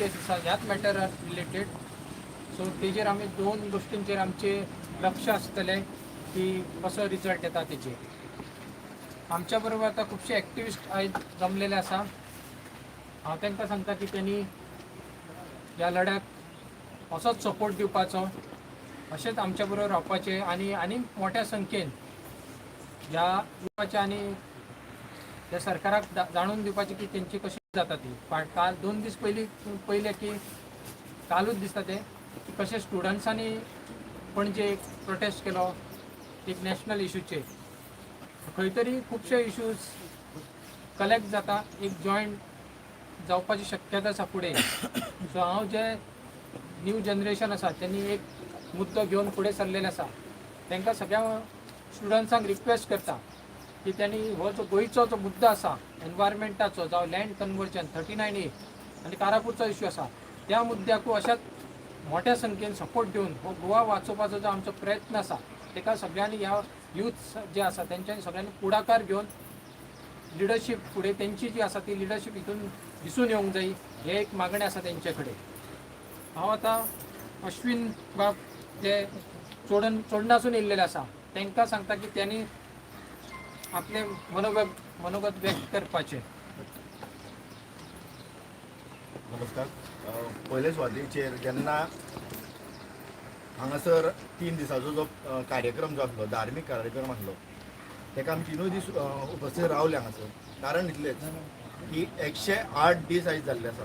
केस आसा ह्याच मॅटरार related. So तेजेर आमी 2 गोश्टींचेर आमचे लक्ष आसतलें की कसो रिजल्ट येता तेजेर. आमच्या बरोबर आतां खुबशे एक्टिविस्ट आयज जमलेले आसा. हांव तांकां सांगता की त्यांनी ह्या लढ्याक असोच सपोर्ट दिवपाचो, अशेंच आमच्या बरोबर रावपाचे आनी मोठ्या संख्येन ह्या दिवपाचे आनी त्या सरकाराक जाणून दिवपाचे की तेंची कशी जाता ती. काल 2 दीस पयले की कालूच दिसता ते की कशे स्टुडंट्सांनी पणजे एक प्रोटेस्ट केलो एक नॅशनल इशूचेर. खंय तरी खुबशे इश्यूज कलेक्ट जाता, एक जॉयंट जावपाची शक्यता आसा फुडें. सो हांव जे न्यू जनरेशन आसा त्यांनी एक मुद्दो घेवन फुडें सरलेले आसा तांकां सगळ्या स्टुडंट्सांक रिक्वेस्ट करता की त्यांनी हो जो गोंयचो जो मुद्दो आसा एनवायरमेंटाचो जावं लँड कन्वर्जन 39A आनी कारापूरचो इश्यू आसा त्या मुद्द्याकू अशाच मोठ्या संख्येन सपोर्ट दिवन हो गोवा वाचोवपाचो जो आमचो प्रयत्न आसा ताका सगळ्यांनी ह्या यूथ जे आसा तेंच्यांनी सगळ्यांनी पुढाकार घेवन लिडरशीप फुडें तेंची जी आसा ती लिडरशीप हितून दिसून येवंक जाय हे एक मागणें आसा तेंचे कडेन. हांव आतां अश्विन बाब जे चोडणासून येयल्लेले आसा तांकां सांगता की त्यांनी आपले मनोगत व्यक्त करपाचें. नमस्कार. पयले सुवातेचेर जेन्ना हांगासर 3 दिसाचो जो कार्यक्रम जो आसलो धार्मीक कार्यक्रम आसलो ताका आमी 3 दीस उपस्थित रावले हांगासर. कारण इतलेंच की 108 दीस आयज जाल्ले आसा